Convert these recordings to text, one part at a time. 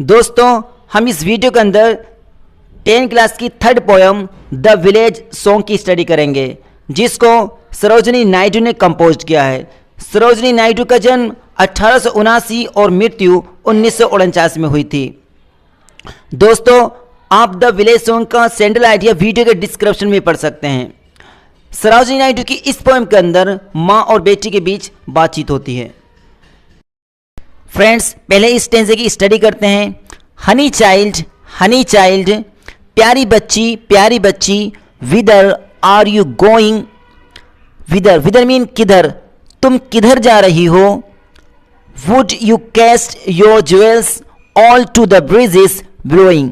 दोस्तों हम इस वीडियो के अंदर 10 क्लास की third poem the village song की स्टडी करेंगे, जिसको सरोजनी नायडू ने कंपोज किया है। सरोजनी नायडू का जन्म 1879 और मृत्यु 1949 में हुई थी। दोस्तों आप द विलेज सॉन्ग का सेंट्रल आइडिया वीडियो के डिस्क्रिप्शन में पढ़ सकते हैं। सरोजनी नायडू की इस पोएम के अंदर माँ और बेटी के बीच बातचीत होती है। फ्रेंड्स पहले इस स्टेंजे की स्टडी करते हैं। हनी चाइल्ड, प्यारी बच्ची, whither are you going, whither mean किधर, तुम किधर जा रही हो। Would you cast your jewels all to the breezes blowing,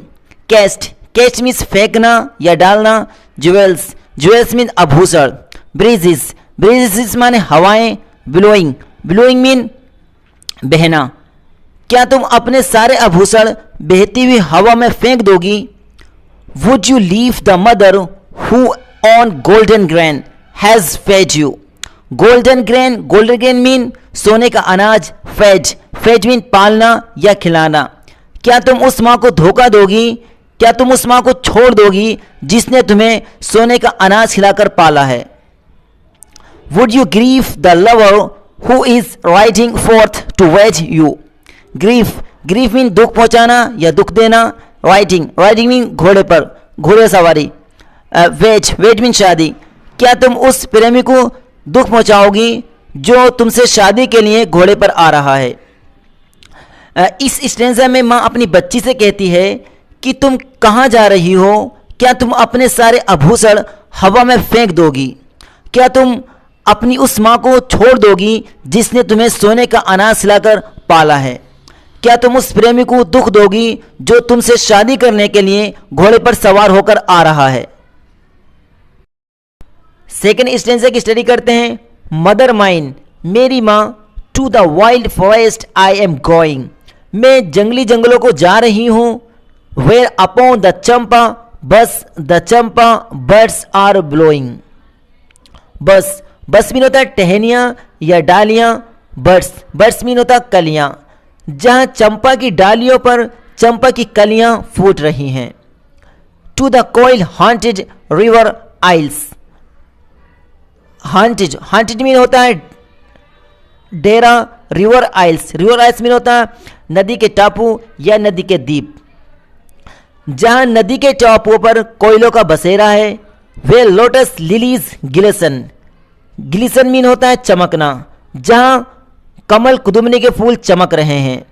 cast means फेंकना या डालना, ज्वेल्स मीन आभूषण, ब्रीजेस माने हवाएं, ब्लोइंग मीन बहना। क्या तुम अपने सारे आभूषण बहती हुई हवा में फेंक दोगी। Would you leave the mother who on golden grain has fed you, golden grain mean सोने का अनाज, फेड मीन पालना या खिलाना। क्या तुम उस माँ को धोखा दोगी, क्या तुम उस माँ को छोड़ दोगी जिसने तुम्हें सोने का अनाज खिलाकर पाला है। Would you grieve the lover who is riding forth to wed you, grief mean दुख पहुंचाना या दुख देना, राइडिंग मीन घोड़े सवारी, वेज मीन शादी। क्या तुम उस प्रेमी को दुख पहुंचाओगी जो तुमसे शादी के लिए घोड़े पर आ रहा है। इस स्टेंजा में माँ अपनी बच्ची से कहती है कि तुम कहाँ जा रही हो, क्या तुम अपने सारे आभूषण हवा में फेंक दोगी, क्या तुम अपनी उस माँ को छोड़ दोगी जिसने तुम्हें सोने का अनाज खिलाकर पाला है, क्या तुम उस प्रेमी को दुख दोगी जो तुमसे शादी करने के लिए घोड़े पर सवार होकर आ रहा है। सेकंड स्टेंजा की स्टडी करते हैं। मदर माइन, मेरी माँ, to the wild forest I am going, मैं जंगली जंगलों को जा रही हूँ। Where upon the champa birds are blowing, boughs mean होता है टहनियाँ या डालियाँ, बर्ड्स मीन होता कलियाँ। जहाँ चंपा की डालियों पर चंपा की कलियाँ फूट रही हैं। To the koel haunted river isles, haunted mean होता है डेरा, रिवर आइल्स मीन होता है नदी के टापू या नदी के द्वीप। जहाँ नदी के टापुओं पर कोयलों का बसेरा है। वे लोटस लिलीज ग्लिसन मीन होता है चमकना, जहाँ कमल कुदुमनी के फूल चमक रहे हैं।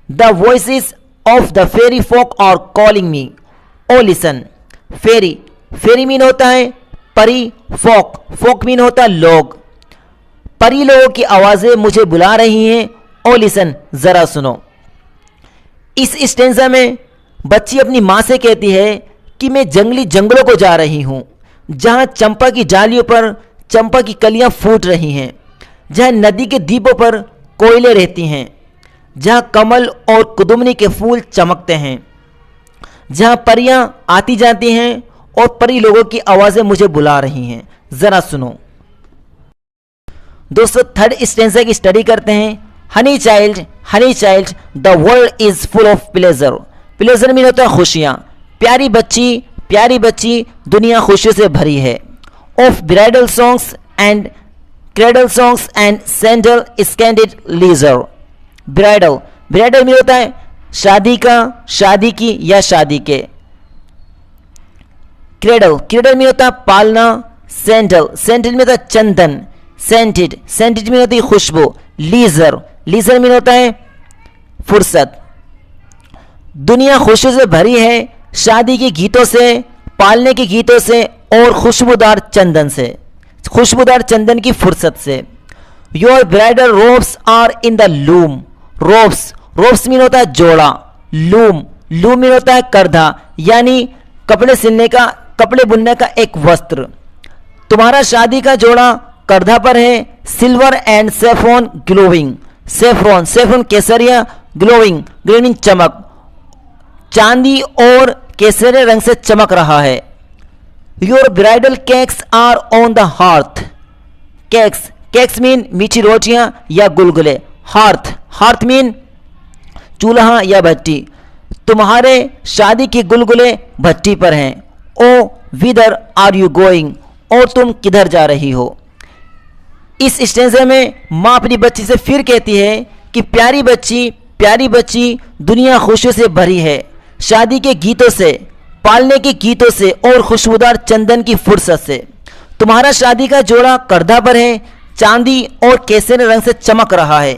The voices of the fairy folk are calling me, O listen, fairy mean होता है परी, फोक मीन होता है लोग, परी लोगों की आवाजें मुझे बुला रही हैं, ओ लिसन जरा सुनो। इस स्टेंजा में बच्ची अपनी माँ से कहती है कि मैं जंगली जंगलों को जा रही हूँ, जहाँ चंपा की डालियों पर चंपा की कलियां फूट रही हैं, जहाँ नदी के द्वीपों पर कोयले रहती हैं, जहाँ कमल और कुदुमनी के फूल चमकते हैं, जहाँ परियां आती जाती हैं और परी लोगों की आवाज़ें मुझे बुला रही हैं, ज़रा सुनो। दोस्तों थर्ड स्टेंजा की स्टडी करते हैं। Honey child, the world is full of pleasure mean होता है खुशियाँ। प्यारी बच्ची, दुनिया खुशियों से भरी है। Of bridal songs and cradle songs and sandal scented leisure, bridal mean होता है शादी की या शादी के। क्रेडल मीन होता है पालना। सैंडल में होता है चंदन, सेंटेड मीन होती है खुशबू। लीजर मीन होता है फुर्सत। दुनिया खुशियों से भरी है, शादी के गीतों से, पालने के गीतों से और खुशबूदार चंदन की फुर्सत से। Your bridal robes are in the loom, robes mean होता है जोड़ा, लूम मीन होता है करधा यानी कपड़े बुनने का एक वस्त्र। तुम्हारा शादी का जोड़ा करधा पर है। Silver and saffron glowing, saffron केसरिया, ग्लोइंग चमक, चांदी और केसरिया रंग से चमक रहा है। Your bridal cakes are on the hearth, cakes mean मीठी रोटियां या गुलगुले, हार्थ मीन चूल्हा या भट्टी। तुम्हारे शादी के गुलगुले भट्टी पर हैं। ओ विदर आर यू गोइंग, और तुम किधर जा रही हो। इस स्टेंजा में माँ अपनी बच्ची से फिर कहती है कि प्यारी बच्ची दुनिया खुशियों से भरी है, शादी के गीतों से, पालने के गीतों से और खुशबूदार चंदन की फुर्सत से। तुम्हारा शादी का जोड़ा करधा पर है, चांदी और केसरी रंग से चमक रहा है।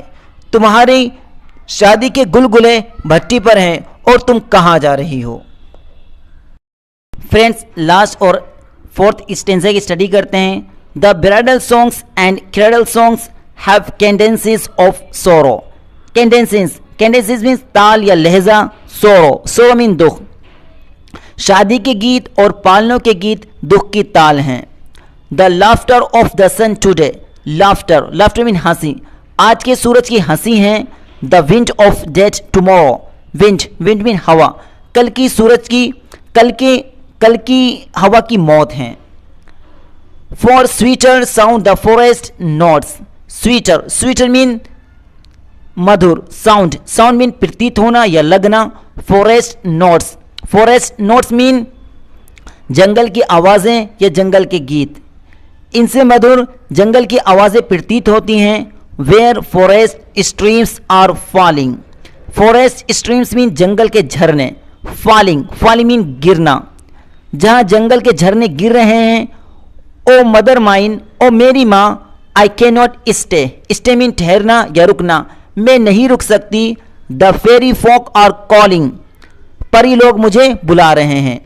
तुम्हारी शादी के गुलगुले भट्टी पर हैं और तुम कहाँ जा रही हो। फ्रेंड्स, लास्ट और फोर्थ स्टेंजा की स्टडी करते हैं। The bridal songs and cradle songs have cadences of sorrow. Cadences means ताल या लहजा, सोरो मीन दुख। शादी के गीत और पालनों के गीत दुख की ताल हैं। The laughter of the sun today, laughter mean हंसी, आज के सूरज की हंसी है। The wind of death tomorrow, wind mean हवा, कल की हवा की मौत है। For sweeter sound the forest notes, sweeter mean मधुर, साउंड मीन प्रतीत होना या लगना। फॉरेस्ट नोट्स मीन जंगल की आवाज़ें या जंगल के गीत, इनसे मधुर जंगल की आवाज़ें प्रतीत होती हैं। Where forest streams are falling, forest streams mean जंगल के झरने। फॉलिंग मीन गिरना, जहाँ जंगल के झरने गिर रहे हैं। ओ मदर माइन, ओ मेरी माँ, I can not stay mean ठहरना या रुकना, मैं नहीं रुक सकती। The fairy folk are calling, परी लोग मुझे बुला रहे हैं।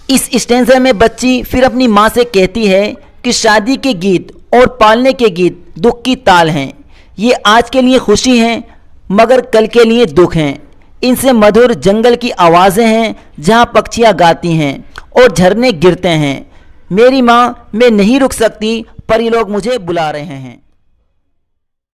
इस स्टेंजा में बच्ची फिर अपनी माँ से कहती है कि शादी के गीत और पालने के गीत दुख की ताल हैं। ये आज के लिए खुशी हैं मगर कल के लिए दुख हैं। इनसे मधुर जंगल की आवाज़ें हैं जहाँ पक्षियाँ गाती हैं और झरने गिरते हैं। मेरी माँ, मैं नहीं रुक सकती, परी लोग मुझे बुला रहे हैं।